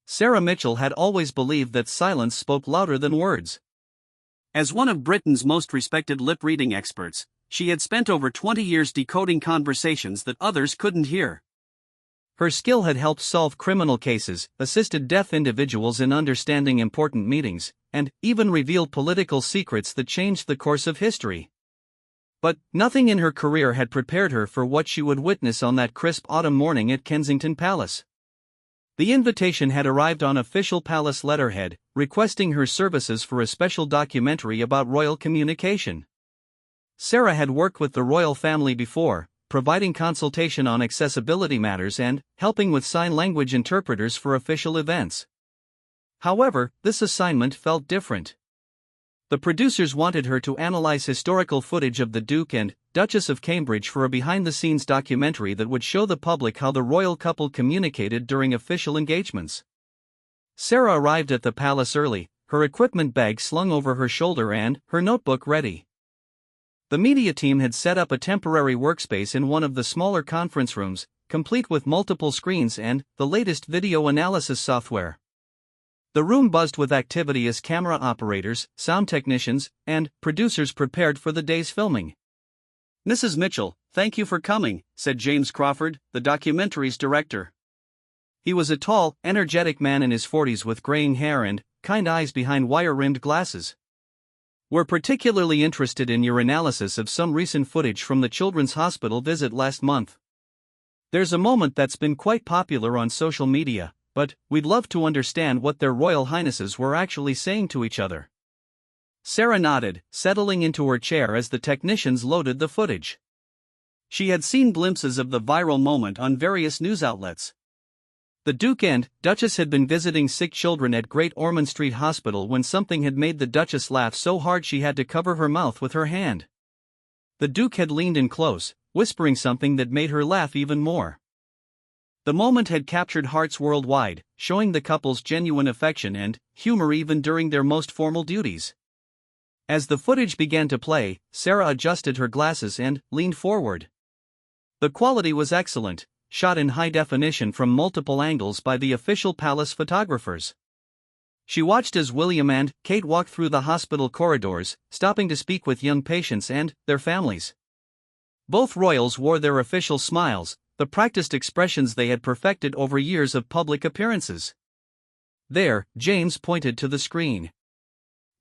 Sarah Mitchell had always believed that silence spoke louder than words. As one of Britain's most respected lip-reading experts, she had spent over 20 years decoding conversations that others couldn't hear. Her skill had helped solve criminal cases, assisted deaf individuals in understanding important meetings, and even revealed political secrets that changed the course of history. But nothing in her career had prepared her for what she would witness on that crisp autumn morning at Kensington Palace. The invitation had arrived on official palace letterhead, requesting her services for a special documentary about royal communication. Sarah had worked with the royal family before, providing consultation on accessibility matters and helping with sign language interpreters for official events. However, this assignment felt different. The producers wanted her to analyze historical footage of the Duke and Duchess of Cambridge for a behind-the-scenes documentary that would show the public how the royal couple communicated during official engagements. Sarah arrived at the palace early, her equipment bag slung over her shoulder and her notebook ready. The media team had set up a temporary workspace in one of the smaller conference rooms, complete with multiple screens and the latest video analysis software. The room buzzed with activity as camera operators, sound technicians, and producers prepared for the day's filming. "Mrs. Mitchell, thank you for coming," said James Crawford, the documentary's director. He was a tall, energetic man in his 40s with graying hair and kind eyes behind wire-rimmed glasses. "We're particularly interested in your analysis of some recent footage from the Children's Hospital visit last month. There's a moment that's been quite popular on social media, but we'd love to understand what their Royal Highnesses were actually saying to each other." Sarah nodded, settling into her chair as the technicians loaded the footage. She had seen glimpses of the viral moment on various news outlets. The Duke and Duchess had been visiting sick children at Great Ormond Street Hospital when something had made the Duchess laugh so hard she had to cover her mouth with her hand. The Duke had leaned in close, whispering something that made her laugh even more. The moment had captured hearts worldwide, showing the couple's genuine affection and humor even during their most formal duties. As the footage began to play, Sarah adjusted her glasses and leaned forward. The quality was excellent, shot in high definition from multiple angles by the official palace photographers. She watched as William and Kate walked through the hospital corridors, stopping to speak with young patients and their families. Both royals wore their official smiles, the practiced expressions they had perfected over years of public appearances. "There," James pointed to the screen.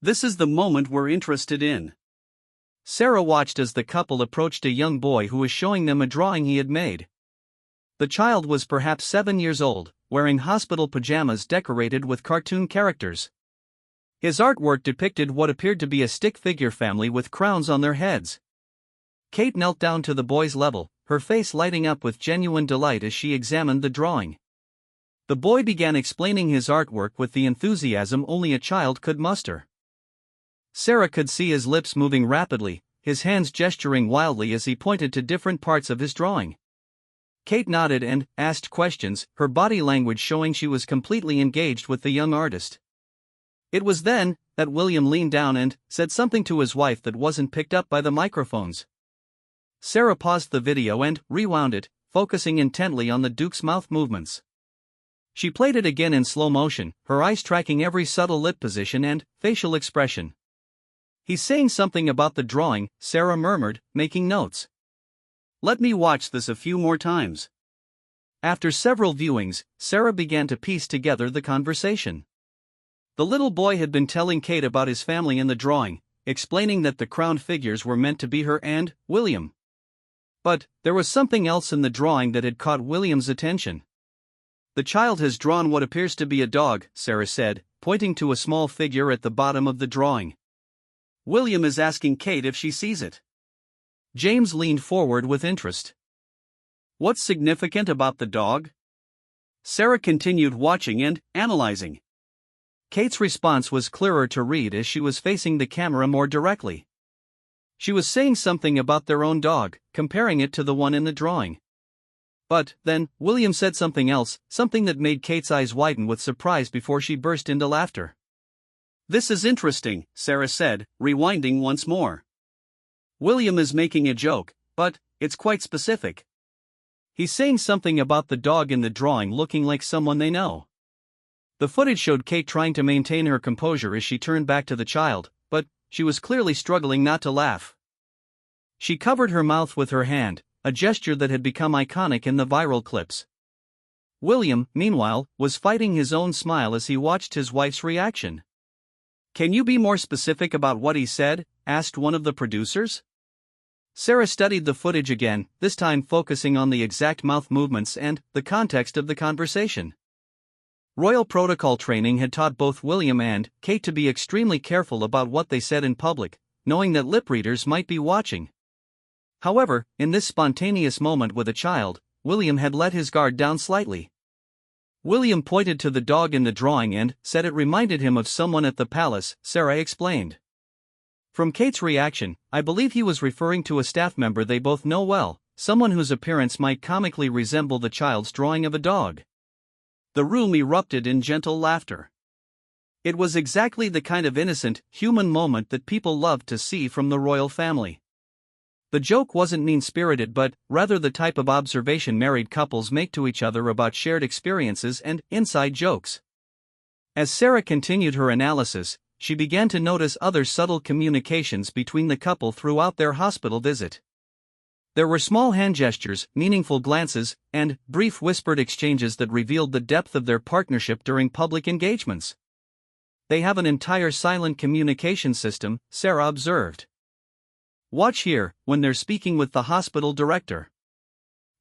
"This is the moment we're interested in." Sarah watched as the couple approached a young boy who was showing them a drawing he had made. The child was perhaps 7 years old, wearing hospital pajamas decorated with cartoon characters. His artwork depicted what appeared to be a stick figure family with crowns on their heads. Kate knelt down to the boy's level, her face lighting up with genuine delight as she examined the drawing. The boy began explaining his artwork with the enthusiasm only a child could muster. Sarah could see his lips moving rapidly, his hands gesturing wildly as he pointed to different parts of his drawing. Kate nodded and asked questions, her body language showing she was completely engaged with the young artist. It was then that William leaned down and said something to his wife that wasn't picked up by the microphones. Sarah paused the video and rewound it, focusing intently on the Duke's mouth movements. She played it again in slow motion, her eyes tracking every subtle lip position and facial expression. "He's saying something about the drawing," Sarah murmured, making notes. "Let me watch this a few more times." After several viewings, Sarah began to piece together the conversation. The little boy had been telling Kate about his family in the drawing, explaining that the crowned figures were meant to be her and William. But there was something else in the drawing that had caught William's attention. "The child has drawn what appears to be a dog," Sarah said, pointing to a small figure at the bottom of the drawing. "William is asking Kate if she sees it." James leaned forward with interest. "What's significant about the dog?" Sarah continued watching and analyzing. Kate's response was clearer to read as she was facing the camera more directly. She was saying something about their own dog, comparing it to the one in the drawing. But then, William said something else, something that made Kate's eyes widen with surprise before she burst into laughter. "This is interesting," Sarah said, rewinding once more. "William is making a joke, but it's quite specific. He's saying something about the dog in the drawing looking like someone they know." The footage showed Kate trying to maintain her composure as she turned back to the child, but she was clearly struggling not to laugh. She covered her mouth with her hand, a gesture that had become iconic in the viral clips. William, meanwhile, was fighting his own smile as he watched his wife's reaction. "Can you be more specific about what he said?" asked one of the producers. Sarah studied the footage again, this time focusing on the exact mouth movements and the context of the conversation. Royal protocol training had taught both William and Kate to be extremely careful about what they said in public, knowing that lip readers might be watching. However, in this spontaneous moment with a child, William had let his guard down slightly. William pointed to the dog in the drawing and said it reminded him of someone at the palace, Sarah explained. From Kate's reaction, I believe he was referring to a staff member they both know well, someone whose appearance might comically resemble the child's drawing of a dog. The room erupted in gentle laughter. It was exactly the kind of innocent, human moment that people loved to see from the royal family. The joke wasn't mean-spirited but rather the type of observation married couples make to each other about shared experiences and inside jokes. As Sarah continued her analysis, she began to notice other subtle communications between the couple throughout their hospital visit. There were small hand gestures, meaningful glances, and brief whispered exchanges that revealed the depth of their partnership during public engagements. They have an entire silent communication system, Sarah observed. Watch here, when they're speaking with the hospital director.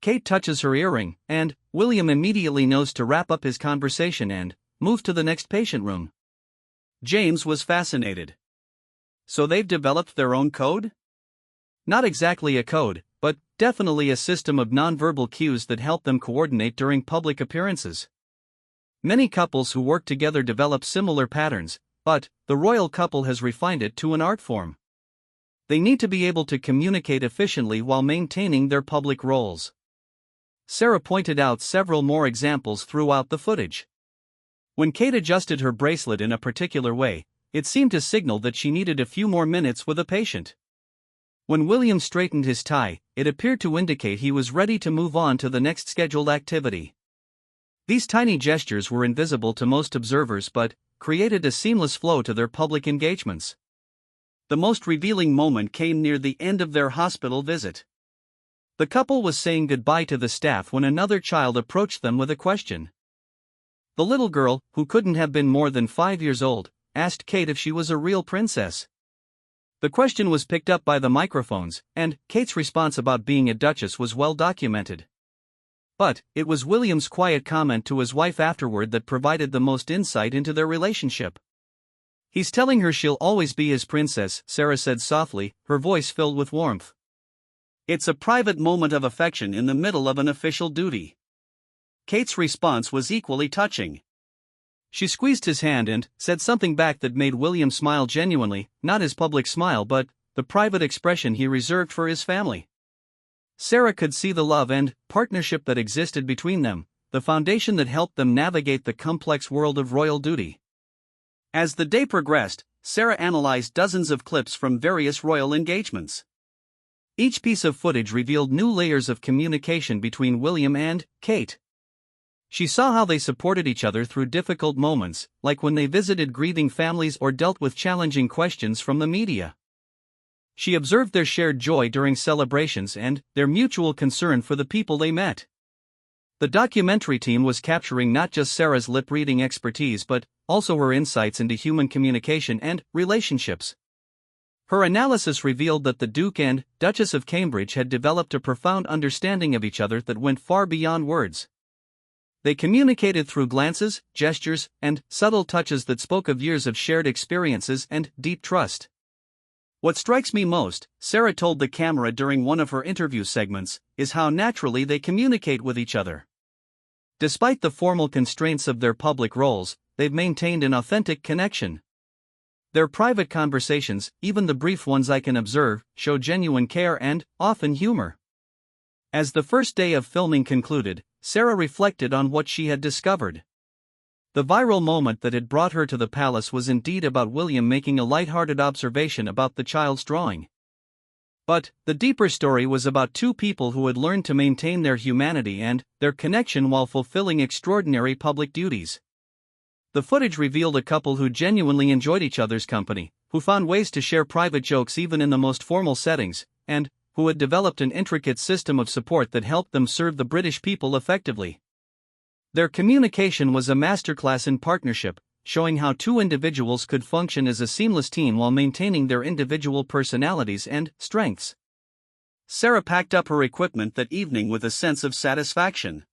Kate touches her earring, and William immediately knows to wrap up his conversation and move to the next patient room. James was fascinated. So they've developed their own code? Not exactly a code, but definitely a system of nonverbal cues that help them coordinate during public appearances. Many couples who work together develop similar patterns, but the royal couple has refined it to an art form. They need to be able to communicate efficiently while maintaining their public roles. Sarah pointed out several more examples throughout the footage. When Kate adjusted her bracelet in a particular way, it seemed to signal that she needed a few more minutes with a patient. When William straightened his tie, it appeared to indicate he was ready to move on to the next scheduled activity. These tiny gestures were invisible to most observers but created a seamless flow to their public engagements. The most revealing moment came near the end of their hospital visit. The couple was saying goodbye to the staff when another child approached them with a question. The little girl, who couldn't have been more than 5 years old, asked Kate if she was a real princess. The question was picked up by the microphones, and Kate's response about being a duchess was well documented. But it was William's quiet comment to his wife afterward that provided the most insight into their relationship. "He's telling her she'll always be his princess," Sarah said softly, her voice filled with warmth. "It's a private moment of affection in the middle of an official duty." Kate's response was equally touching. She squeezed his hand and said something back that made William smile genuinely, not his public smile but the private expression he reserved for his family. Sarah could see the love and partnership that existed between them, the foundation that helped them navigate the complex world of royal duty. As the day progressed, Sarah analyzed dozens of clips from various royal engagements. Each piece of footage revealed new layers of communication between William and Kate. She saw how they supported each other through difficult moments, like when they visited grieving families or dealt with challenging questions from the media. She observed their shared joy during celebrations and their mutual concern for the people they met. The documentary team was capturing not just Sarah's lip-reading expertise but also her insights into human communication and relationships. Her analysis revealed that the Duke and Duchess of Cambridge had developed a profound understanding of each other that went far beyond words. They communicated through glances, gestures, and subtle touches that spoke of years of shared experiences and deep trust. "What strikes me most," Sarah told the camera during one of her interview segments, "is how naturally they communicate with each other. Despite the formal constraints of their public roles, they've maintained an authentic connection. Their private conversations, even the brief ones I can observe, show genuine care and, often humor." As the first day of filming concluded, Sarah reflected on what she had discovered. The viral moment that had brought her to the palace was indeed about William making a light-hearted observation about the child's drawing. But the deeper story was about two people who had learned to maintain their humanity and their connection while fulfilling extraordinary public duties. The footage revealed a couple who genuinely enjoyed each other's company, who found ways to share private jokes even in the most formal settings, and who had developed an intricate system of support that helped them serve the British people effectively. Their communication was a masterclass in partnership, showing how two individuals could function as a seamless team while maintaining their individual personalities and strengths. Sarah packed up her equipment that evening with a sense of satisfaction.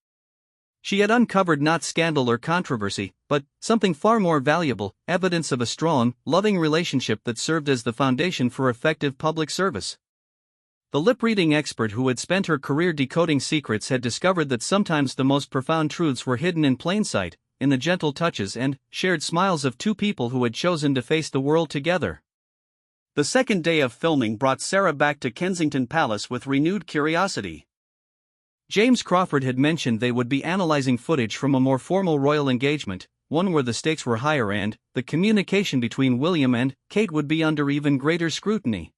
She had uncovered not scandal or controversy, but something far more valuable, evidence of a strong, loving relationship that served as the foundation for effective public service. The lip-reading expert who had spent her career decoding secrets had discovered that sometimes the most profound truths were hidden in plain sight, in the gentle touches and shared smiles of two people who had chosen to face the world together. The second day of filming brought Sarah back to Kensington Palace with renewed curiosity. James Crawford had mentioned they would be analyzing footage from a more formal royal engagement, one where the stakes were higher and the communication between William and Kate would be under even greater scrutiny.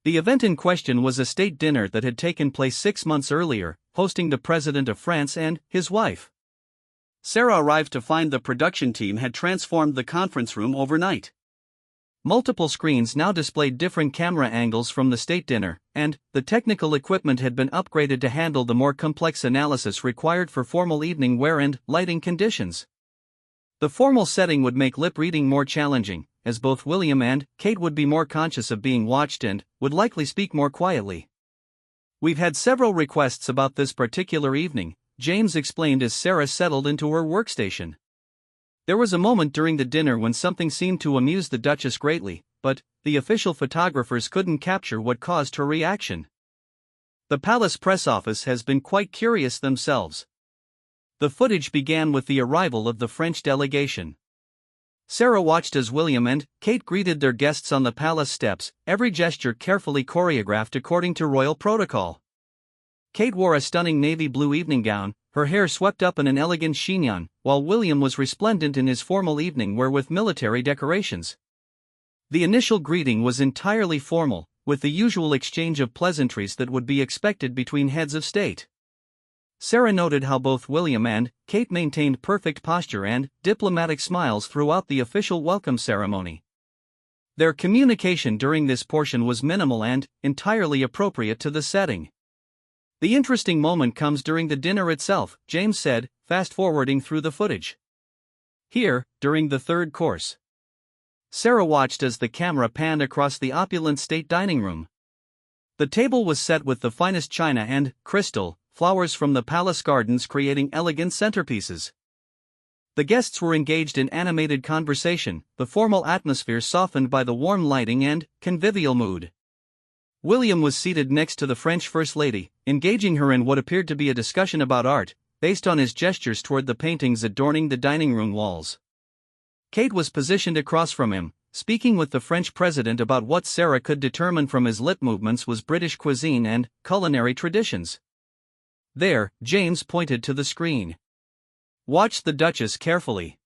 The event in question was a state dinner that had taken place 6 months earlier, hosting the President of France and his wife. Sarah arrived to find the production team had transformed the conference room overnight. Multiple screens now displayed different camera angles from the state dinner, and the technical equipment had been upgraded to handle the more complex analysis required for formal evening wear and lighting conditions. The formal setting would make lip reading more challenging, as both William and Kate would be more conscious of being watched and would likely speak more quietly. "We've had several requests about this particular evening," James explained as Sarah settled into her workstation. There was a moment during the dinner when something seemed to amuse the Duchess greatly, but the official photographers couldn't capture what caused her reaction. The palace press office has been quite curious themselves. The footage began with the arrival of the French delegation. Sarah watched as William and Kate greeted their guests on the palace steps, every gesture carefully choreographed according to royal protocol. Kate wore a stunning navy blue evening gown, her hair swept up in an elegant chignon, while William was resplendent in his formal evening wear with military decorations. The initial greeting was entirely formal, with the usual exchange of pleasantries that would be expected between heads of state. Sarah noted how both William and Kate maintained perfect posture and diplomatic smiles throughout the official welcome ceremony. Their communication during this portion was minimal and entirely appropriate to the setting. "The interesting moment comes during the dinner itself," James said, fast-forwarding through the footage. "Here, during the third course." Sarah watched as the camera panned across the opulent state dining room. The table was set with the finest china and crystal, flowers from the palace gardens creating elegant centerpieces. The guests were engaged in animated conversation, the formal atmosphere softened by the warm lighting and convivial mood. William was seated next to the French First Lady, engaging her in what appeared to be a discussion about art, based on his gestures toward the paintings adorning the dining room walls. Kate was positioned across from him, speaking with the French president about what Sarah could determine from his lip movements was British cuisine and culinary traditions. There, James pointed to the screen. "Watch the Duchess carefully."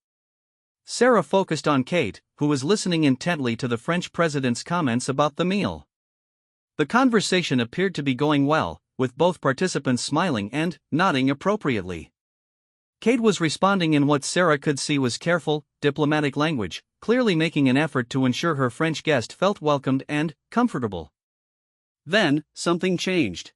Sarah focused on Kate, who was listening intently to the French president's comments about the meal. The conversation appeared to be going well, with both participants smiling and nodding appropriately. Kate was responding in what Sarah could see was careful, diplomatic language, clearly making an effort to ensure her French guest felt welcomed and comfortable. Then, something changed.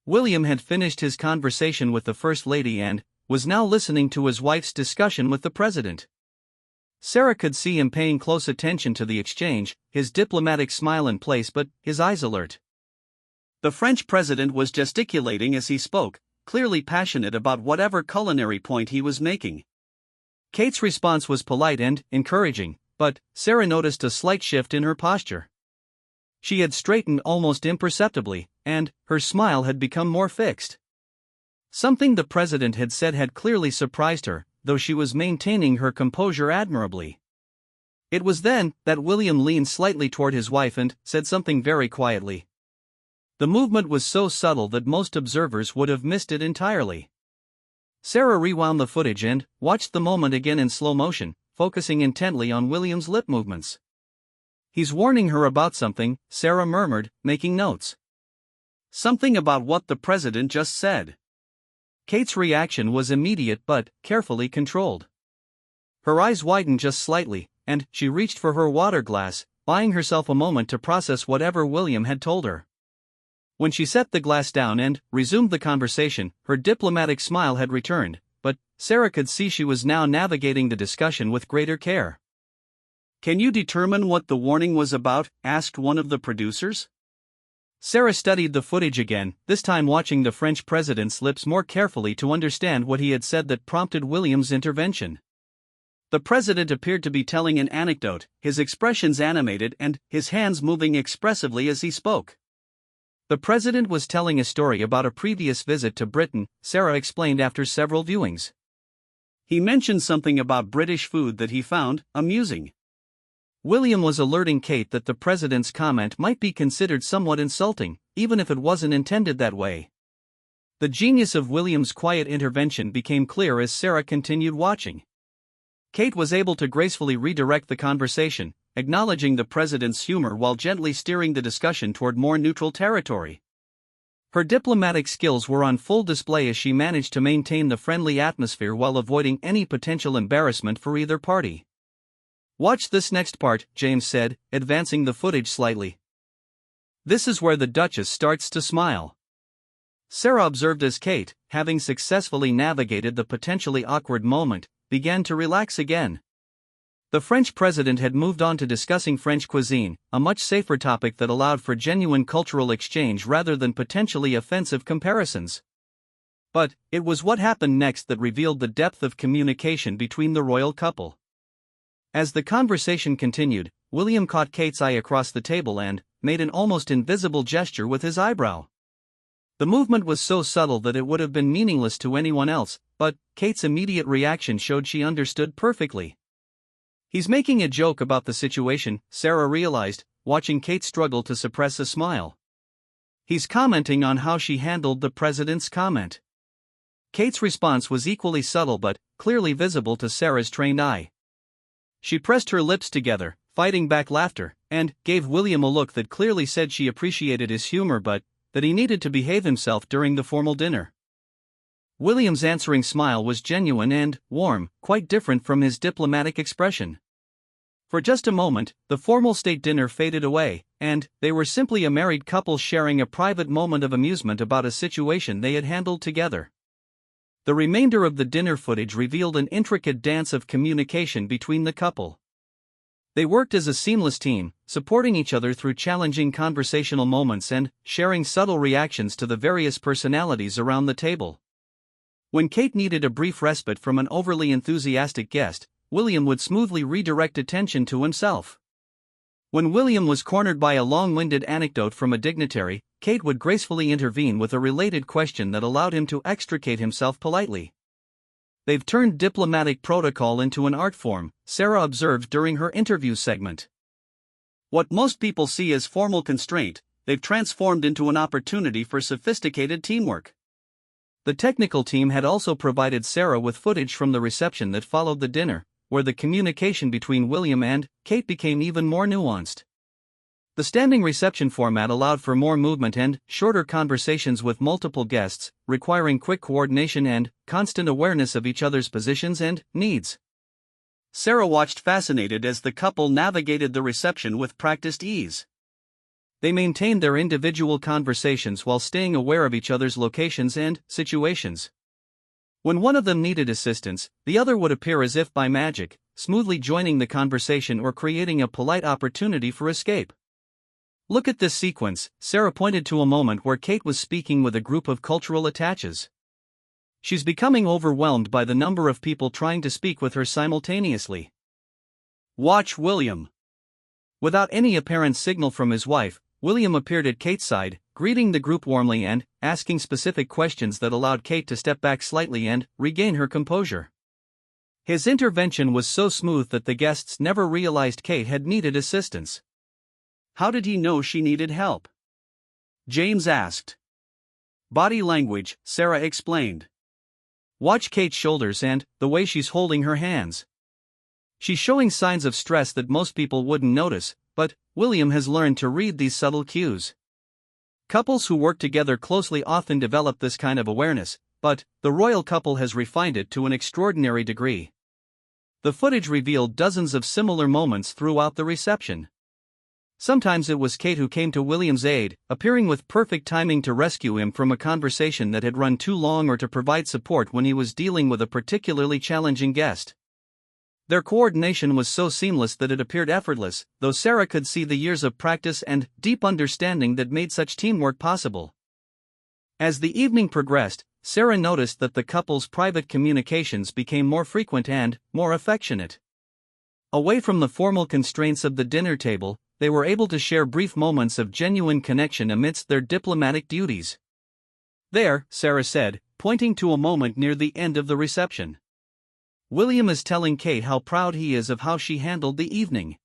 William had finished his conversation with the First Lady and was now listening to his wife's discussion with the President. Sarah could see him paying close attention to the exchange, his diplomatic smile in place but his eyes alert. The French president was gesticulating as he spoke, clearly passionate about whatever culinary point he was making. Kate's response was polite and encouraging, but Sarah noticed a slight shift in her posture. She had straightened almost imperceptibly, and her smile had become more fixed. Something the president had said had clearly surprised her, though she was maintaining her composure admirably. It was then that William leaned slightly toward his wife and said something very quietly. The movement was so subtle that most observers would have missed it entirely. Sarah rewound the footage and watched the moment again in slow motion, focusing intently on William's lip movements. "He's warning her about something," Sarah murmured, making notes. "Something about what the president just said." Kate's reaction was immediate but carefully controlled. Her eyes widened just slightly, and she reached for her water glass, buying herself a moment to process whatever William had told her. When she set the glass down and resumed the conversation, her diplomatic smile had returned, but Sarah could see she was now navigating the discussion with greater care. "Can you determine what the warning was about?" asked one of the producers. Sarah studied the footage again, this time watching the French president's lips more carefully to understand what he had said that prompted William's intervention. The president appeared to be telling an anecdote, his expressions animated and his hands moving expressively as he spoke. The president was telling a story about a previous visit to Britain, Sarah explained after several viewings. He mentioned something about British food that he found amusing. William was alerting Kate that the president's comment might be considered somewhat insulting, even if it wasn't intended that way. The genius of William's quiet intervention became clear as Sarah continued watching. Kate was able to gracefully redirect the conversation, acknowledging the president's humor while gently steering the discussion toward more neutral territory. Her diplomatic skills were on full display as she managed to maintain the friendly atmosphere while avoiding any potential embarrassment for either party. "Watch this next part," James said, advancing the footage slightly. "This is where the Duchess starts to smile." Sarah observed as Kate, having successfully navigated the potentially awkward moment, began to relax again. The French president had moved on to discussing French cuisine, a much safer topic that allowed for genuine cultural exchange rather than potentially offensive comparisons. But it was what happened next that revealed the depth of communication between the royal couple. As the conversation continued, William caught Kate's eye across the table and made an almost invisible gesture with his eyebrow. The movement was so subtle that it would have been meaningless to anyone else, but Kate's immediate reaction showed she understood perfectly. "He's making a joke about the situation," Sarah realized, watching Kate struggle to suppress a smile. "He's commenting on how she handled the president's comment." Kate's response was equally subtle but clearly visible to Sarah's trained eye. She pressed her lips together, fighting back laughter, and gave William a look that clearly said she appreciated his humor but that he needed to behave himself during the formal dinner. William's answering smile was genuine and warm, quite different from his diplomatic expression. For just a moment, the formal state dinner faded away, and they were simply a married couple sharing a private moment of amusement about a situation they had handled together. The remainder of the dinner footage revealed an intricate dance of communication between the couple. They worked as a seamless team, supporting each other through challenging conversational moments and sharing subtle reactions to the various personalities around the table. When Kate needed a brief respite from an overly enthusiastic guest, William would smoothly redirect attention to himself. When William was cornered by a long-winded anecdote from a dignitary, Kate would gracefully intervene with a related question that allowed him to extricate himself politely. "They've turned diplomatic protocol into an art form," Sarah observed during her interview segment. "What most people see as formal constraint, they've transformed into an opportunity for sophisticated teamwork." The technical team had also provided Sarah with footage from the reception that followed the dinner, where the communication between William and Kate became even more nuanced. The standing reception format allowed for more movement and shorter conversations with multiple guests, requiring quick coordination and constant awareness of each other's positions and needs. Sarah watched fascinated as the couple navigated the reception with practiced ease. They maintained their individual conversations while staying aware of each other's locations and situations. When one of them needed assistance, the other would appear as if by magic, smoothly joining the conversation or creating a polite opportunity for escape. "Look at this sequence," Sarah pointed to a moment where Kate was speaking with a group of cultural attaches. "She's becoming overwhelmed by the number of people trying to speak with her simultaneously." "Watch William." Without any apparent signal from his wife, William appeared at Kate's side, greeting the group warmly and asking specific questions that allowed Kate to step back slightly and regain her composure. His intervention was so smooth that the guests never realized Kate had needed assistance. "How did he know she needed help?" James asked. "Body language," Sarah explained. "Watch Kate's shoulders and the way she's holding her hands. She's showing signs of stress that most people wouldn't notice, but William has learned to read these subtle cues. Couples who work together closely often develop this kind of awareness, but the royal couple has refined it to an extraordinary degree. The footage revealed dozens of similar moments throughout the reception. Sometimes it was Kate who came to William's aid, appearing with perfect timing to rescue him from a conversation that had run too long or to provide support when he was dealing with a particularly challenging guest. Their coordination was so seamless that it appeared effortless, though Sarah could see the years of practice and deep understanding that made such teamwork possible. As the evening progressed, Sarah noticed that the couple's private communications became more frequent and more affectionate. Away from the formal constraints of the dinner table, they were able to share brief moments of genuine connection amidst their diplomatic duties. "There," Sarah said, pointing to a moment near the end of the reception. "William is telling Kate how proud he is of how she handled the evening."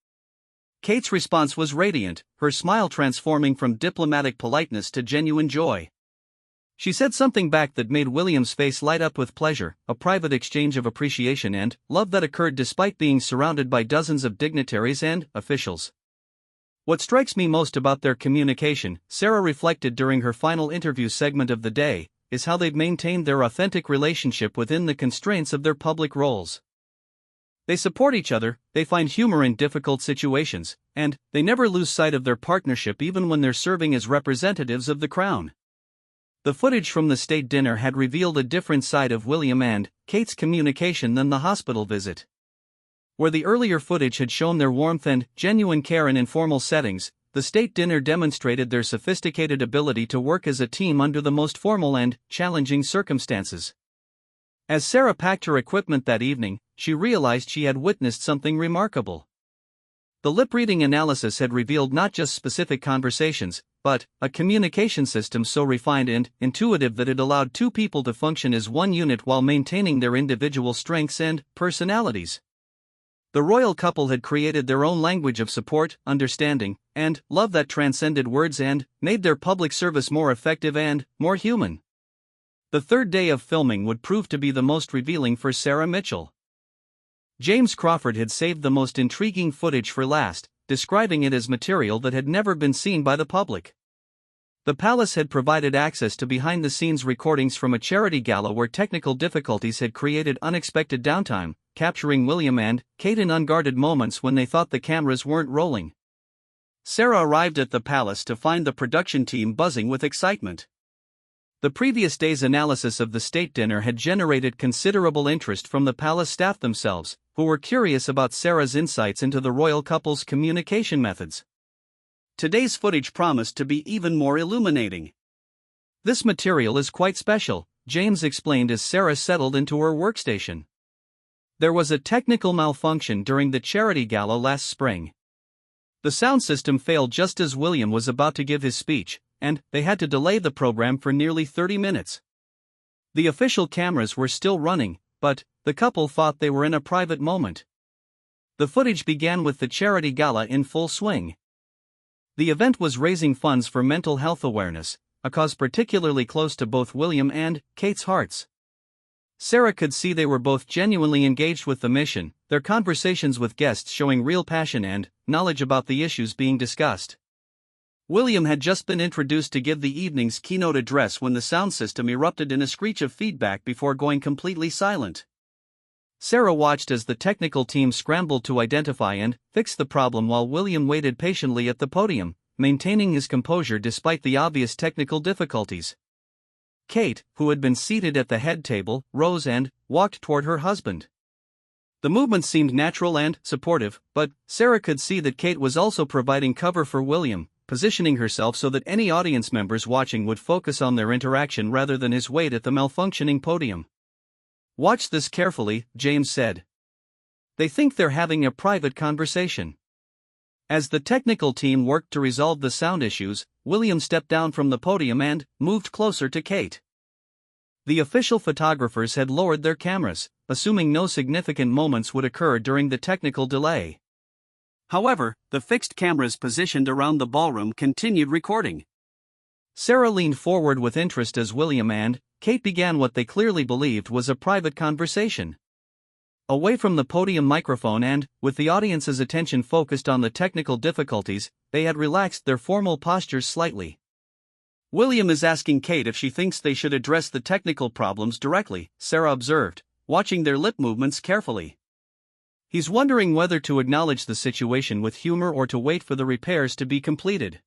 Kate's response was radiant, her smile transforming from diplomatic politeness to genuine joy. She said something back that made William's face light up with pleasure, a private exchange of appreciation and love that occurred despite being surrounded by dozens of dignitaries and officials. "What strikes me most about their communication," Sarah reflected during her final interview segment of the day, "is how they've maintained their authentic relationship within the constraints of their public roles. They support each other, they find humor in difficult situations, and they never lose sight of their partnership even when they're serving as representatives of the crown." The footage from the state dinner had revealed a different side of William and Kate's communication than the hospital visit. Where the earlier footage had shown their warmth and genuine care in informal settings, the state dinner demonstrated their sophisticated ability to work as a team under the most formal and challenging circumstances. As Sarah packed her equipment that evening, she realized she had witnessed something remarkable. The lip-reading analysis had revealed not just specific conversations, but a communication system so refined and intuitive that it allowed two people to function as one unit while maintaining their individual strengths and personalities. The royal couple had created their own language of support, understanding, and love that transcended words and made their public service more effective and more human. The third day of filming would prove to be the most revealing for Sarah Mitchell. James Crawford had saved the most intriguing footage for last, describing it as material that had never been seen by the public. The palace had provided access to behind-the-scenes recordings from a charity gala where technical difficulties had created unexpected downtime, capturing William and Kate in unguarded moments when they thought the cameras weren't rolling. Sarah arrived at the palace to find the production team buzzing with excitement. The previous day's analysis of the state dinner had generated considerable interest from the palace staff themselves, who were curious about Sarah's insights into the royal couple's communication methods. Today's footage promised to be even more illuminating. "This material is quite special," James explained as Sarah settled into her workstation. "There was a technical malfunction during the charity gala last spring. The sound system failed just as William was about to give his speech, and they had to delay the program for nearly 30 minutes. The official cameras were still running, but the couple thought they were in a private moment." The footage began with the charity gala in full swing. The event was raising funds for mental health awareness, a cause particularly close to both William and Kate's hearts. Sarah could see they were both genuinely engaged with the mission, their conversations with guests showing real passion and knowledge about the issues being discussed. William had just been introduced to give the evening's keynote address when the sound system erupted in a screech of feedback before going completely silent. Sarah watched as the technical team scrambled to identify and fix the problem while William waited patiently at the podium, maintaining his composure despite the obvious technical difficulties. Kate, who had been seated at the head table, rose and walked toward her husband. The movement seemed natural and supportive, but Sarah could see that Kate was also providing cover for William, positioning herself so that any audience members watching would focus on their interaction rather than his weight at the malfunctioning podium. "Watch this carefully," James said. "They think they're having a private conversation." As the technical team worked to resolve the sound issues, William stepped down from the podium and moved closer to Kate. The official photographers had lowered their cameras, assuming no significant moments would occur during the technical delay. However, the fixed cameras positioned around the ballroom continued recording. Sarah leaned forward with interest as William and Kate began what they clearly believed was a private conversation. Away from the podium microphone and, with the audience's attention focused on the technical difficulties, they had relaxed their formal postures slightly. "William is asking Kate if she thinks they should address the technical problems directly," Sarah observed, watching their lip movements carefully. He's wondering whether to acknowledge the situation with humor or to wait for the repairs to be completed.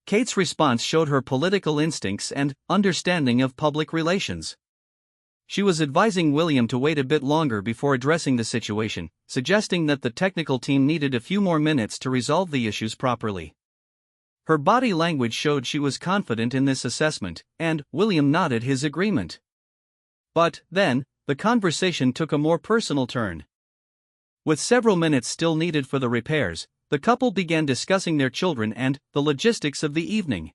Kate's response showed her political instincts and understanding of public relations. She was advising William to wait a bit longer before addressing the situation, suggesting that the technical team needed a few more minutes to resolve the issues properly. Her body language showed she was confident in this assessment, and William nodded his agreement. But then, the conversation took a more personal turn. With several minutes still needed for the repairs, the couple began discussing their children and the logistics of the evening.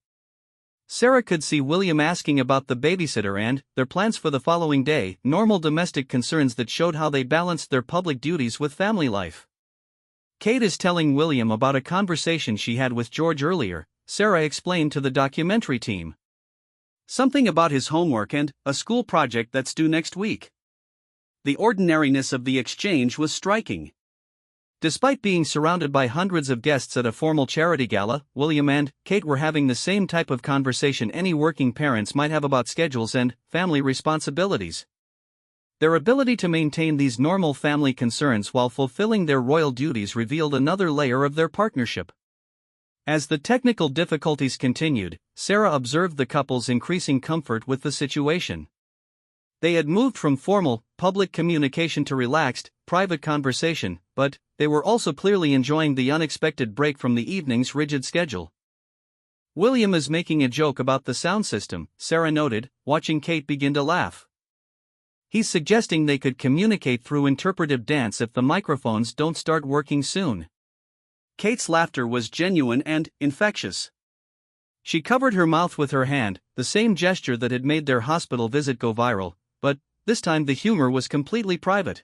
Sarah could see William asking about the babysitter and their plans for the following day, normal domestic concerns that showed how they balanced their public duties with family life. Kate is telling William about a conversation she had with George earlier, Sarah explained to the documentary team. Something about his homework and a school project that's due next week. The ordinariness of the exchange was striking. Despite being surrounded by hundreds of guests at a formal charity gala, William and Kate were having the same type of conversation any working parents might have about schedules and family responsibilities. Their ability to maintain these normal family concerns while fulfilling their royal duties revealed another layer of their partnership. As the technical difficulties continued, Sarah observed the couple's increasing comfort with the situation. They had moved from formal, public communication to relaxed, private conversation, but they were also clearly enjoying the unexpected break from the evening's rigid schedule. William is making a joke about the sound system, Sarah noted, watching Kate begin to laugh. He's suggesting they could communicate through interpretive dance if the microphones don't start working soon. Kate's laughter was genuine and infectious. She covered her mouth with her hand, the same gesture that had made their hospital visit go viral, but this time the humor was completely private.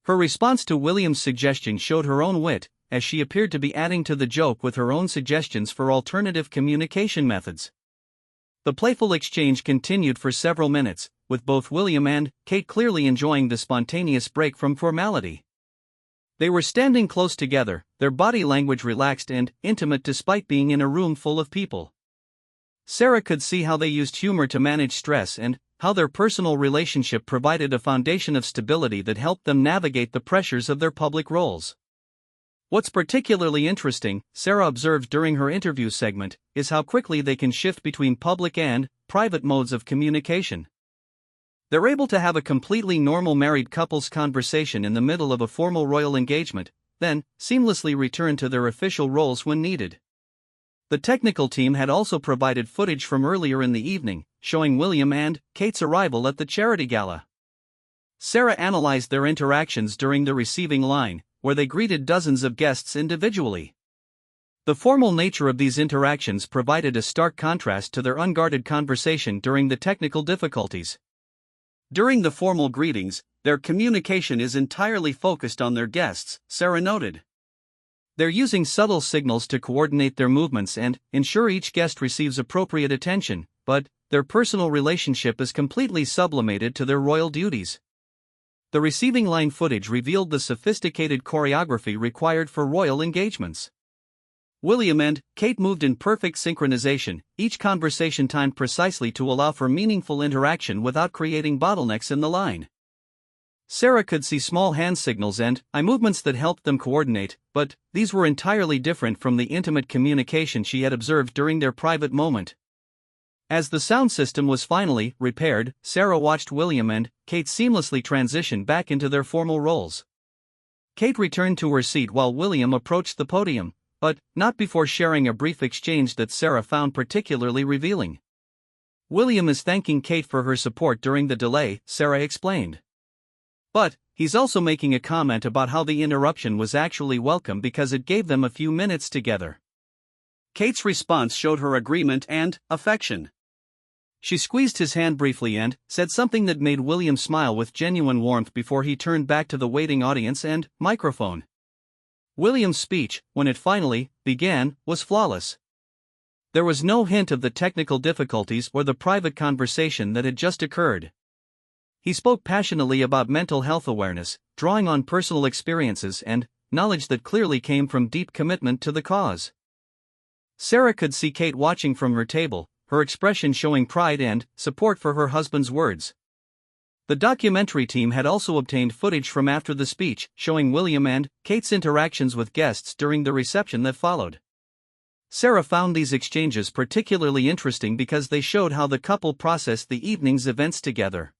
Her response to William's suggestion showed her own wit, as she appeared to be adding to the joke with her own suggestions for alternative communication methods. The playful exchange continued for several minutes, with both William and Kate clearly enjoying the spontaneous break from formality. They were standing close together, their body language relaxed and intimate despite being in a room full of people. Sarah could see how they used humor to manage stress and how their personal relationship provided a foundation of stability that helped them navigate the pressures of their public roles. What's particularly interesting, Sarah observed during her interview segment, is how quickly they can shift between public and private modes of communication. They're able to have a completely normal married couple's conversation in the middle of a formal royal engagement, then seamlessly return to their official roles when needed. The technical team had also provided footage from earlier in the evening, showing William and Kate's arrival at the charity gala. Sarah analyzed their interactions during the receiving line, where they greeted dozens of guests individually. The formal nature of these interactions provided a stark contrast to their unguarded conversation during the technical difficulties. During the formal greetings, their communication is entirely focused on their guests, Sarah noted. They're using subtle signals to coordinate their movements and ensure each guest receives appropriate attention, but their personal relationship is completely sublimated to their royal duties. The receiving line footage revealed the sophisticated choreography required for royal engagements. William and Kate moved in perfect synchronization, each conversation timed precisely to allow for meaningful interaction without creating bottlenecks in the line. Sarah could see small hand signals and eye movements that helped them coordinate, but these were entirely different from the intimate communication she had observed during their private moment. As the sound system was finally repaired, Sarah watched William and Kate seamlessly transition back into their formal roles. Kate returned to her seat while William approached the podium, but not before sharing a brief exchange that Sarah found particularly revealing. William is thanking Kate for her support during the delay, Sarah explained. But he's also making a comment about how the interruption was actually welcome because it gave them a few minutes together. Kate's response showed her agreement and affection. She squeezed his hand briefly and said something that made William smile with genuine warmth before he turned back to the waiting audience and microphone. William's speech, when it finally began, was flawless. There was no hint of the technical difficulties or the private conversation that had just occurred. He spoke passionately about mental health awareness, drawing on personal experiences and knowledge that clearly came from deep commitment to the cause. Sarah could see Kate watching from her table, her expression showing pride and support for her husband's words. The documentary team had also obtained footage from after the speech, showing William and Kate's interactions with guests during the reception that followed. Sarah found these exchanges particularly interesting because they showed how the couple processed the evening's events together.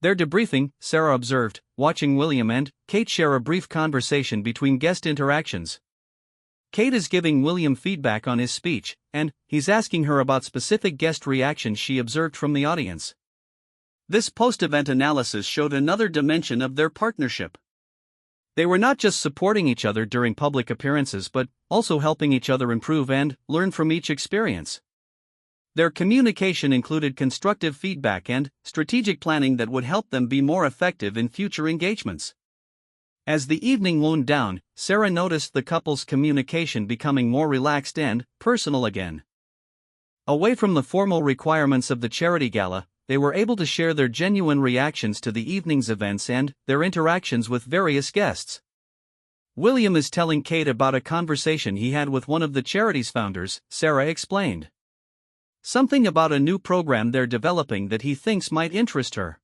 Their debriefing, Sarah observed, watching William and Kate share a brief conversation between guest interactions. Kate is giving William feedback on his speech, and he's asking her about specific guest reactions she observed from the audience. This post-event analysis showed another dimension of their partnership. They were not just supporting each other during public appearances but also helping each other improve and learn from each experience. Their communication included constructive feedback and strategic planning that would help them be more effective in future engagements. As the evening wound down, Sarah noticed the couple's communication becoming more relaxed and personal again. Away from the formal requirements of the charity gala, they were able to share their genuine reactions to the evening's events and their interactions with various guests. William is telling Kate about a conversation he had with one of the charity's founders, Sarah explained. Something about a new program they're developing that he thinks might interest her.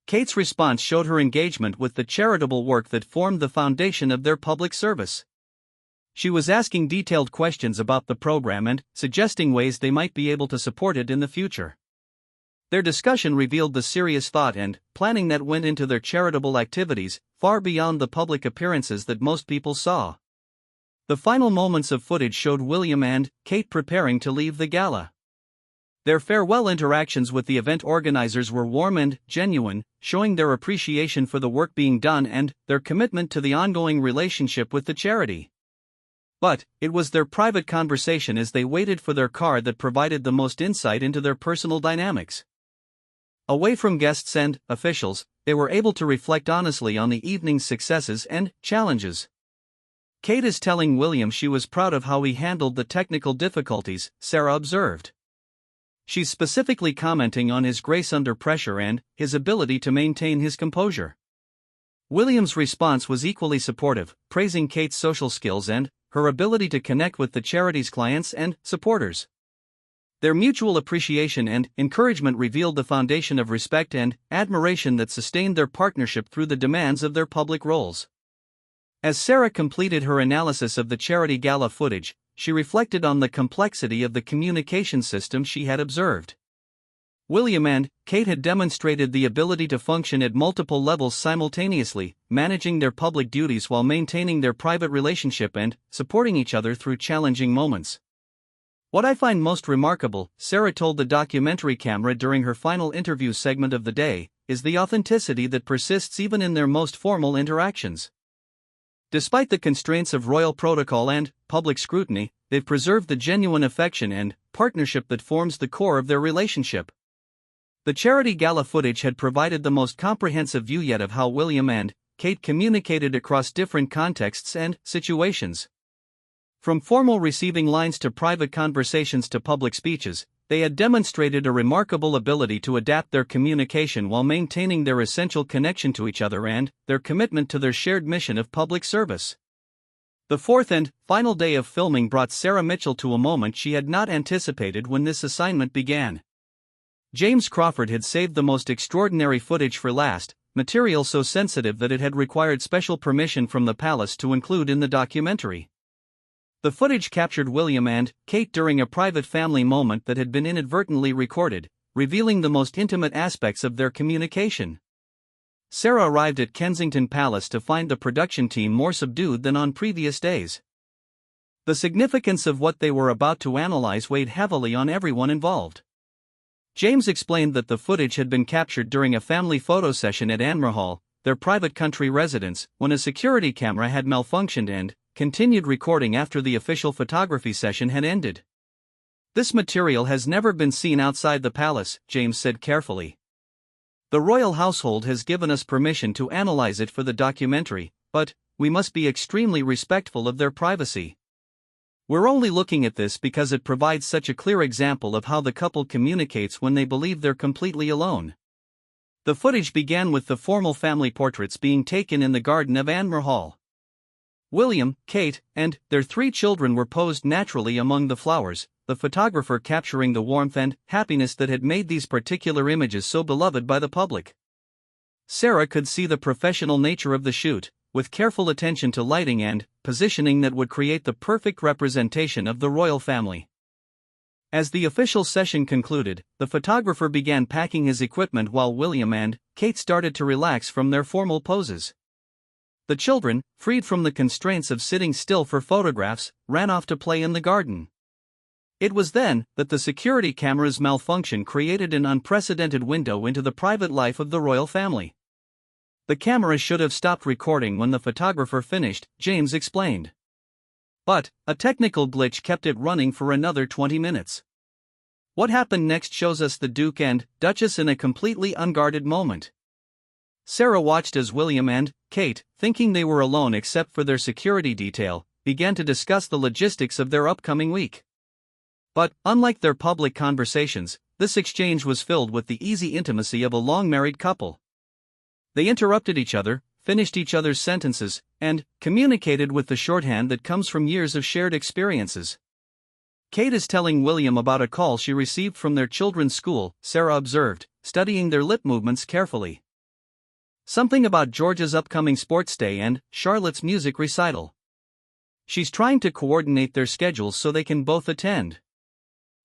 Kate's response showed her engagement with the charitable work that formed the foundation of their public service. She was asking detailed questions about the program and suggesting ways they might be able to support it in the future. Their discussion revealed the serious thought and planning that went into their charitable activities, far beyond the public appearances that most people saw. The final moments of footage showed William and Kate preparing to leave the gala. Their farewell interactions with the event organizers were warm and genuine, showing their appreciation for the work being done and their commitment to the ongoing relationship with the charity. But it was their private conversation as they waited for their car that provided the most insight into their personal dynamics. Away from guests and officials, they were able to reflect honestly on the evening's successes and challenges. Kate is telling William she was proud of how he handled the technical difficulties, Sarah observed. She's specifically commenting on his grace under pressure and his ability to maintain his composure. William's response was equally supportive, praising Kate's social skills and her ability to connect with the charity's clients and supporters. Their mutual appreciation and encouragement revealed the foundation of respect and admiration that sustained their partnership through the demands of their public roles. As Sarah completed her analysis of the charity gala footage, she reflected on the complexity of the communication system she had observed. William and Kate had demonstrated the ability to function at multiple levels simultaneously, managing their public duties while maintaining their private relationship and supporting each other through challenging moments. What I find most remarkable, Sarah told the documentary camera during her final interview segment of the day, is the authenticity that persists even in their most formal interactions. Despite the constraints of royal protocol and public scrutiny, they've preserved the genuine affection and partnership that forms the core of their relationship. The charity gala footage had provided the most comprehensive view yet of how William and Kate communicated across different contexts and situations. From formal receiving lines to private conversations to public speeches, they had demonstrated a remarkable ability to adapt their communication while maintaining their essential connection to each other and their commitment to their shared mission of public service. The fourth and final day of filming brought Sarah Mitchell to a moment she had not anticipated when this assignment began. James Crawford had saved the most extraordinary footage for last, material so sensitive that it had required special permission from the palace to include in the documentary. The footage captured William and Kate during a private family moment that had been inadvertently recorded, revealing the most intimate aspects of their communication. Sarah arrived at Kensington Palace to find the production team more subdued than on previous days. The significance of what they were about to analyze weighed heavily on everyone involved. James explained that the footage had been captured during a family photo session at Anmer Hall, their private country residence, when a security camera had malfunctioned and continued recording after the official photography session had ended. This material has never been seen outside the palace, James said carefully. The royal household has given us permission to analyze it for the documentary, but we must be extremely respectful of their privacy. We're only looking at this because it provides such a clear example of how the couple communicates when they believe they're completely alone. The footage began with the formal family portraits being taken in the garden of Anmer Hall. William, Kate, and their 3 children were posed naturally among the flowers, the photographer capturing the warmth and happiness that had made these particular images so beloved by the public. Sarah could see the professional nature of the shoot, with careful attention to lighting and positioning that would create the perfect representation of the royal family. As the official session concluded, the photographer began packing his equipment while William and Kate started to relax from their formal poses. The children, freed from the constraints of sitting still for photographs, ran off to play in the garden. It was then that the security camera's malfunction created an unprecedented window into the private life of the royal family. The camera should have stopped recording when the photographer finished, James explained. But a technical glitch kept it running for another 20 minutes. What happened next shows us the Duke and Duchess in a completely unguarded moment. Sarah watched as William and Kate, thinking they were alone except for their security detail, began to discuss the logistics of their upcoming week. But, unlike their public conversations, this exchange was filled with the easy intimacy of a long-married couple. They interrupted each other, finished each other's sentences, and communicated with the shorthand that comes from years of shared experiences. Kate is telling William about a call she received from their children's school, Sarah observed, studying their lip movements carefully. Something about George's upcoming sports day and Charlotte's music recital. She's trying to coordinate their schedules so they can both attend.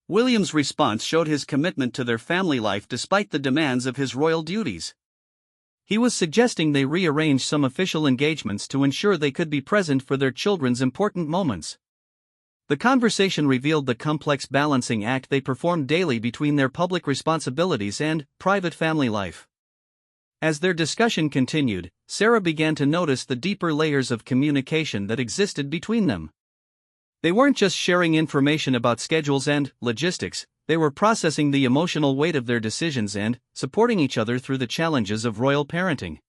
William's response showed his commitment to their family life despite the demands of his royal duties. He was suggesting they rearrange some official engagements to ensure they could be present for their children's important moments. The conversation revealed the complex balancing act they performed daily between their public responsibilities and private family life. As their discussion continued, Sarah began to notice the deeper layers of communication that existed between them. They weren't just sharing information about schedules and logistics, they were processing the emotional weight of their decisions and supporting each other through the challenges of royal parenting.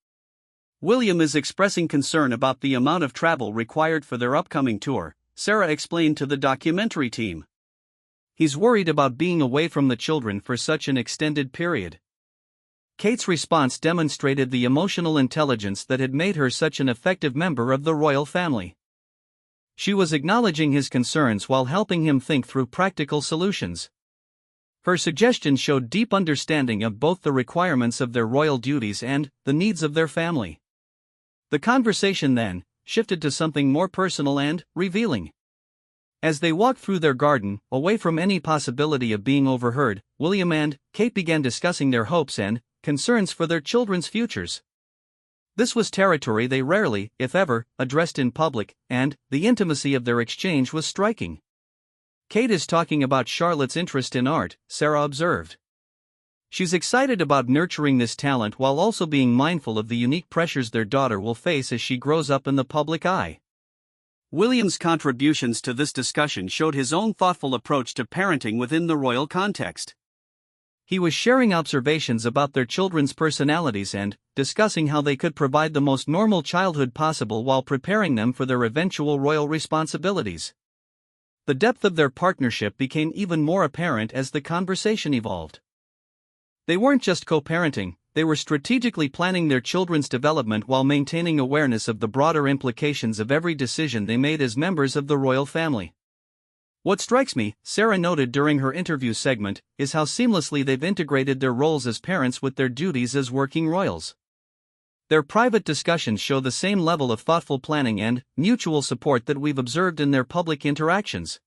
William is expressing concern about the amount of travel required for their upcoming tour, Sarah explained to the documentary team. He's worried about being away from the children for such an extended period. Kate's response demonstrated the emotional intelligence that had made her such an effective member of the royal family. She was acknowledging his concerns while helping him think through practical solutions. Her suggestions showed deep understanding of both the requirements of their royal duties and the needs of their family. The conversation then shifted to something more personal and revealing. As they walked through their garden, away from any possibility of being overheard, William and Kate began discussing their hopes and concerns for their children's futures. This was territory they rarely, if ever, addressed in public, and the intimacy of their exchange was striking. Kate is talking about Charlotte's interest in art, Sarah observed. She's excited about nurturing this talent while also being mindful of the unique pressures their daughter will face as she grows up in the public eye. William's contributions to this discussion showed his own thoughtful approach to parenting within the royal context. He was sharing observations about their children's personalities and discussing how they could provide the most normal childhood possible while preparing them for their eventual royal responsibilities. The depth of their partnership became even more apparent as the conversation evolved. They weren't just co-parenting, they were strategically planning their children's development while maintaining awareness of the broader implications of every decision they made as members of the royal family. What strikes me, Sarah noted during her interview segment, is how seamlessly they've integrated their roles as parents with their duties as working royals. Their private discussions show the same level of thoughtful planning and mutual support that we've observed in their public interactions.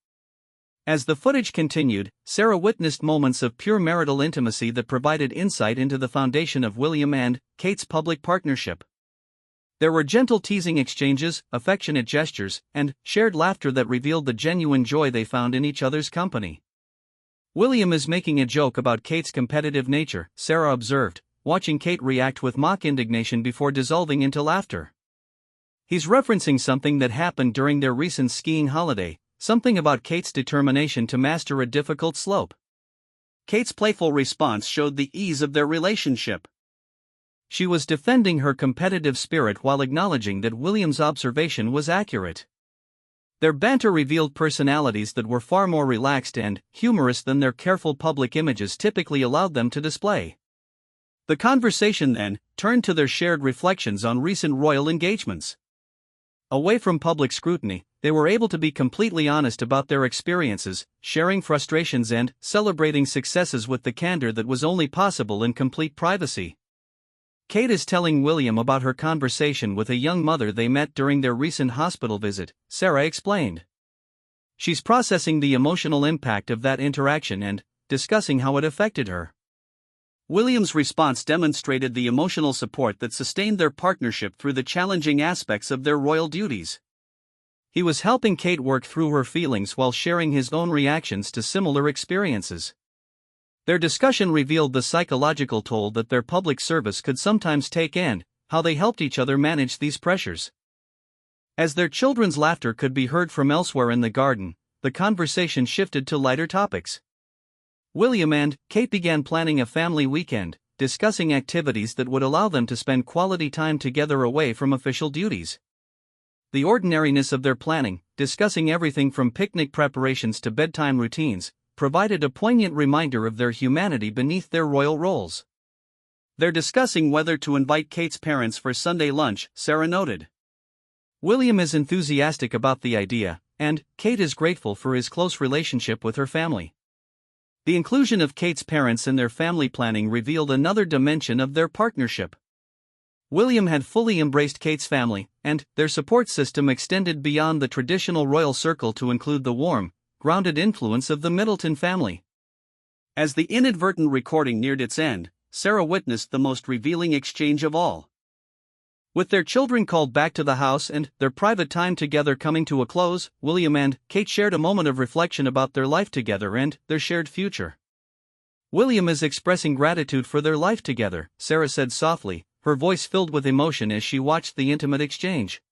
As the footage continued, Sarah witnessed moments of pure marital intimacy that provided insight into the foundation of William and Kate's public partnership. There were gentle teasing exchanges, affectionate gestures, and shared laughter that revealed the genuine joy they found in each other's company. William is making a joke about Kate's competitive nature, Sarah observed, watching Kate react with mock indignation before dissolving into laughter. He's referencing something that happened during their recent skiing holiday, something about Kate's determination to master a difficult slope. Kate's playful response showed the ease of their relationship. She was defending her competitive spirit while acknowledging that William's observation was accurate. Their banter revealed personalities that were far more relaxed and humorous than their careful public images typically allowed them to display. The conversation then turned to their shared reflections on recent royal engagements. Away from public scrutiny, they were able to be completely honest about their experiences, sharing frustrations and celebrating successes with the candor that was only possible in complete privacy. Kate is telling William about her conversation with a young mother they met during their recent hospital visit, Sarah explained. She's processing the emotional impact of that interaction and discussing how it affected her. William's response demonstrated the emotional support that sustained their partnership through the challenging aspects of their royal duties. He was helping Kate work through her feelings while sharing his own reactions to similar experiences. Their discussion revealed the psychological toll that their public service could sometimes take and how they helped each other manage these pressures. As their children's laughter could be heard from elsewhere in the garden, the conversation shifted to lighter topics. William and Kate began planning a family weekend, discussing activities that would allow them to spend quality time together away from official duties. The ordinariness of their planning, discussing everything from picnic preparations to bedtime routines, provided a poignant reminder of their humanity beneath their royal roles. They're discussing whether to invite Kate's parents for Sunday lunch, Sarah noted. William is enthusiastic about the idea, and Kate is grateful for his close relationship with her family. The inclusion of Kate's parents in their family planning revealed another dimension of their partnership. William had fully embraced Kate's family, and their support system extended beyond the traditional royal circle to include the warm, grounded influence of the Middleton family. As the inadvertent recording neared its end, Sarah witnessed the most revealing exchange of all. With their children called back to the house and their private time together coming to a close, William and Kate shared a moment of reflection about their life together and their shared future. William is expressing gratitude for their life together, Sarah said softly, her voice filled with emotion as she watched the intimate exchange.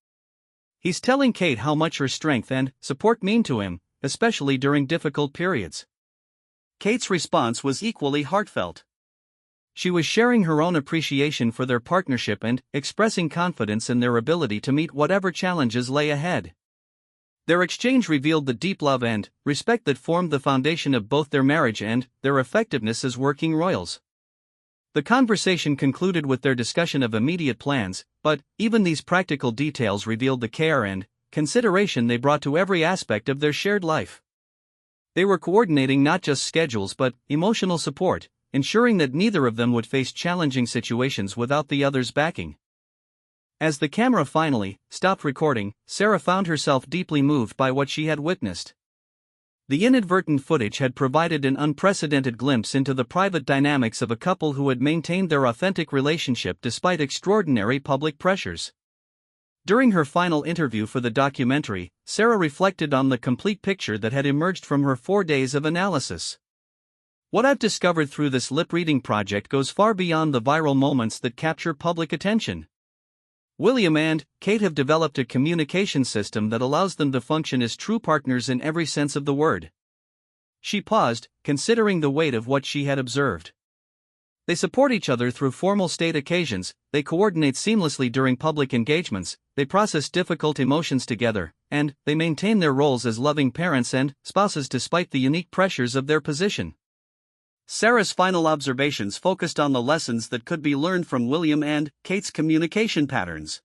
He's telling Kate how much her strength and support mean to him, especially during difficult periods. Kate's response was equally heartfelt. She was sharing her own appreciation for their partnership and expressing confidence in their ability to meet whatever challenges lay ahead. Their exchange revealed the deep love and respect that formed the foundation of both their marriage and their effectiveness as working royals. The conversation concluded with their discussion of immediate plans, but even these practical details revealed the care and consideration they brought to every aspect of their shared life. They were coordinating not just schedules but emotional support, ensuring that neither of them would face challenging situations without the other's backing. As the camera finally stopped recording, Sarah found herself deeply moved by what she had witnessed. The inadvertent footage had provided an unprecedented glimpse into the private dynamics of a couple who had maintained their authentic relationship despite extraordinary public pressures. During her final interview for the documentary, Sarah reflected on the complete picture that had emerged from her 4 days of analysis. What I've discovered through this lip-reading project goes far beyond the viral moments that capture public attention. William and Kate have developed a communication system that allows them to function as true partners in every sense of the word. She paused, considering the weight of what she had observed. They support each other through formal state occasions, they coordinate seamlessly during public engagements, they process difficult emotions together, and they maintain their roles as loving parents and spouses despite the unique pressures of their position. Sarah's final observations focused on the lessons that could be learned from William and Kate's communication patterns.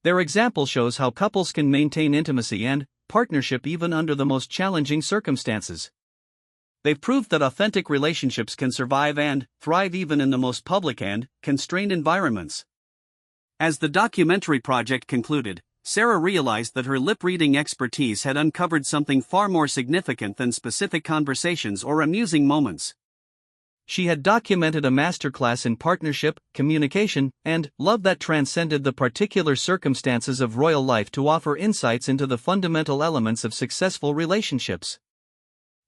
Their example shows how couples can maintain intimacy and partnership even under the most challenging circumstances. They've proved that authentic relationships can survive and thrive even in the most public and constrained environments. As the documentary project concluded, Sarah realized that her lip-reading expertise had uncovered something far more significant than specific conversations or amusing moments. She had documented a masterclass in partnership, communication, and love that transcended the particular circumstances of royal life to offer insights into the fundamental elements of successful relationships.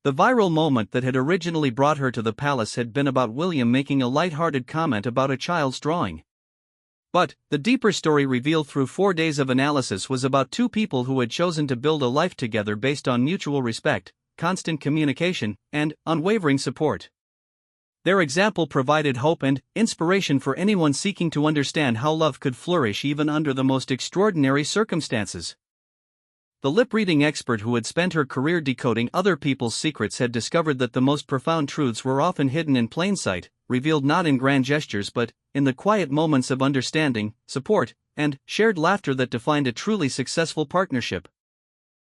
The viral moment that had originally brought her to the palace had been about William making a light-hearted comment about a child's drawing. But the deeper story revealed through 4 days of analysis was about two people who had chosen to build a life together based on mutual respect, constant communication, and unwavering support. Their example provided hope and inspiration for anyone seeking to understand how love could flourish even under the most extraordinary circumstances. The lip-reading expert who had spent her career decoding other people's secrets had discovered that the most profound truths were often hidden in plain sight, revealed not in grand gestures but in the quiet moments of understanding, support, and shared laughter that defined a truly successful partnership.